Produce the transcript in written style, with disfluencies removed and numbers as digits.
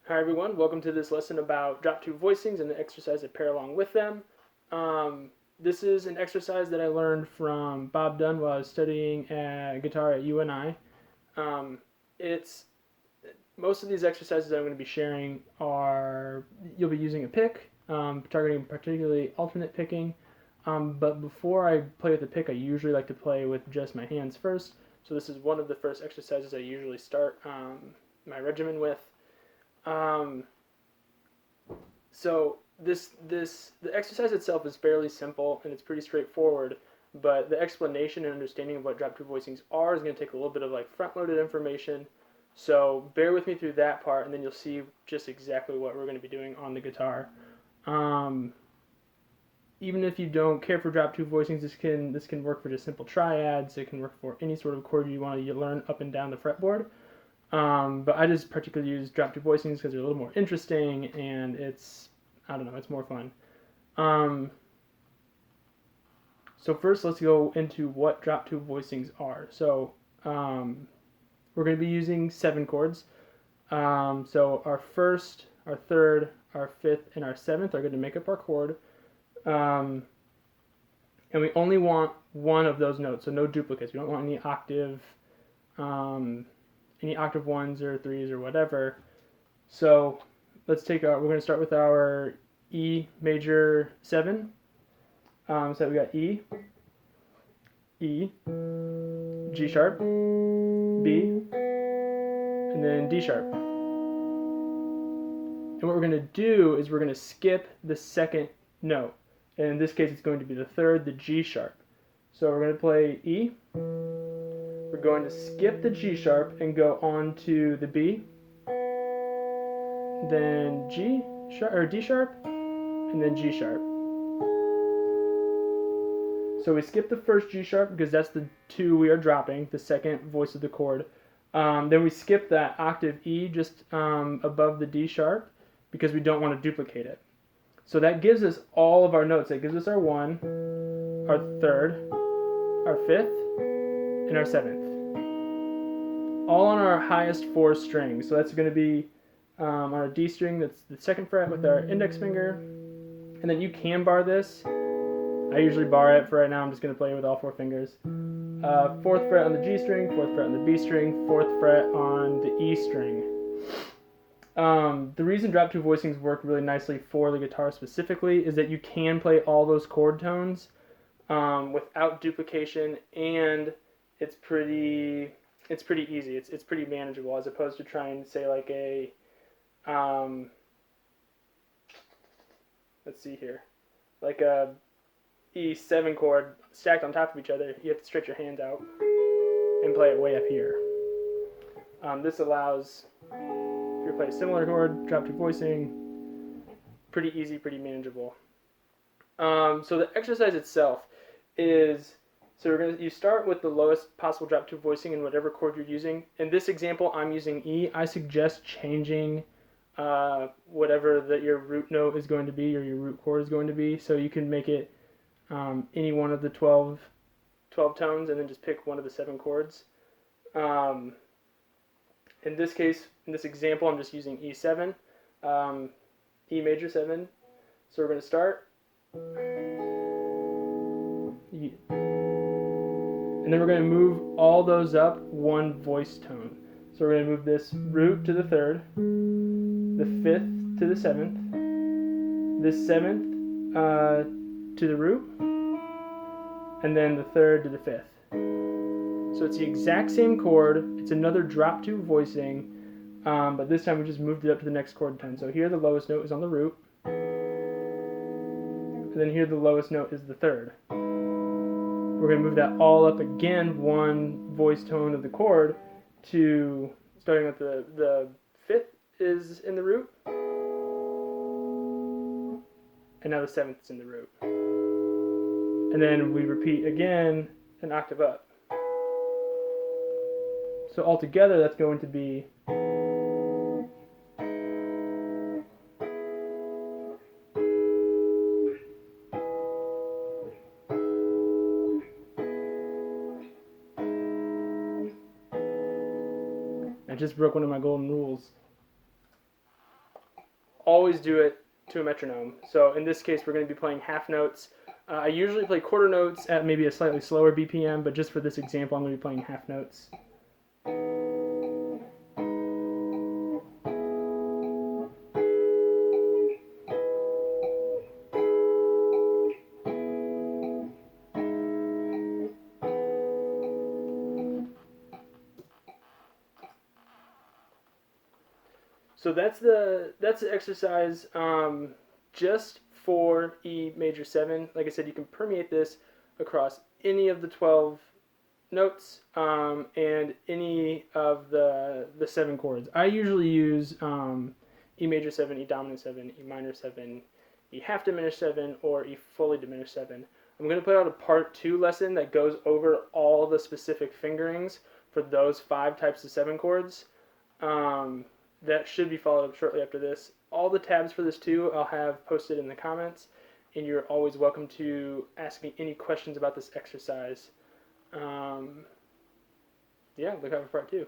Hi everyone, welcome to this lesson about drop tube voicings and the exercise that pair along with them. This is an exercise that I learned from Bob Dunn while I was studying guitar at UNI. It's Most of these exercises that I'm going to be sharing are you'll be using a pick, targeting particularly alternate picking. But before I play with the pick, I usually like to play with just my hands first. So this is one of the first exercises I usually start my regimen with. Um, so the exercise itself is fairly simple and it's pretty straightforward, but the explanation and understanding of what drop two voicings are is going to take a little bit of like front-loaded information. So bear with me through that part, and then you'll see just exactly what we're going to be doing on the guitar. Um, Even if you don't care for drop two voicings, this can work for just simple triads. It can work for any sort of chord you want to learn up and down the fretboard. But I just particularly use drop two voicings because they're a little more interesting and I don't know, it's more fun. So first let's go into what drop two voicings are. So we're going to be using 7 chords. So our first, our third, our fifth, and our seventh are going to make up our chord. And we only want one of those notes, so no duplicates. We don't want any octave ones or threes or whatever. So we're going to start with our E major 7. So we got E, E, G sharp, B, and then D sharp. And what we're going to do is we're going to skip the second note. And in this case, it's going to be the third, the G sharp. So we're going to play E. We're going to skip the G sharp and go on to the B, then G sharp or D sharp, and then G sharp. So we skip the first G sharp because that's the 2 we are dropping, the second voice of the chord. Then we skip that octave E just above the D sharp because we don't want to duplicate it. So that gives us all of our notes. That gives us our 1, our third, our fifth, and our seventh. All on our highest 4 strings. So that's going to be on our D string, that's the 2nd fret with our index finger. And then you can bar this. I usually bar it. For right now, I'm just going to play with all 4 fingers. 4th fret on the G string, 4th fret on the B string, 4th fret on the E string. The reason drop two voicings work really nicely for the guitar specifically is that you can play all those chord tones without duplication, and it's pretty easy. It's pretty manageable as opposed to trying to say like a let's see here, like a E7 chord stacked on top of each other. You have to stretch your hands out and play it way up here. This allows, if you play a similar chord, drop two voicing, pretty easy, pretty manageable. So the exercise itself is, you start with the lowest possible drop two voicing in whatever chord you're using. In this example, I'm using E. I suggest changing whatever your root note is going to be or your root chord is going to be. So you can make it any one of the 12 tones and then just pick one of the 7 chords. In this case, in this example, I'm just using E7, E major 7. So we're going to start. And then we're going to move all those up 1 voice tone. So we're going to move this root to the 3rd, the 5th to the 7th, this 7th to the root, and then the 3rd to the 5th. So it's the exact same chord. It's another drop two voicing, but this time we just moved it up to the next chord tone. So here the lowest note is on the root, and then here the lowest note is the 3rd. We're going to move that all up again 1 voice tone of the chord to, starting with the 5th is in the root, and now the 7th is in the root. And then we repeat again an octave up. So altogether that's going to be I just broke one of my golden rules. always do it to a metronome. So in this case, we're going to be playing half notes. I usually play quarter notes at maybe a slightly slower BPM, but just for this example, I'm going to be playing half notes. So that's the exercise just for E major 7. Like I said, you can permeate this across any of the 12 notes and any of the 7 chords. I usually use E major 7, E dominant 7, E minor 7, E half diminished 7, or E fully diminished 7. I'm going to put out a part 2 lesson that goes over all the specific fingerings for those 5 types of 7 chords. That should be followed up shortly after this. All the tabs for this too I'll have posted in the comments, and you're always welcome to ask me any questions about this exercise. Yeah, look out for part 2.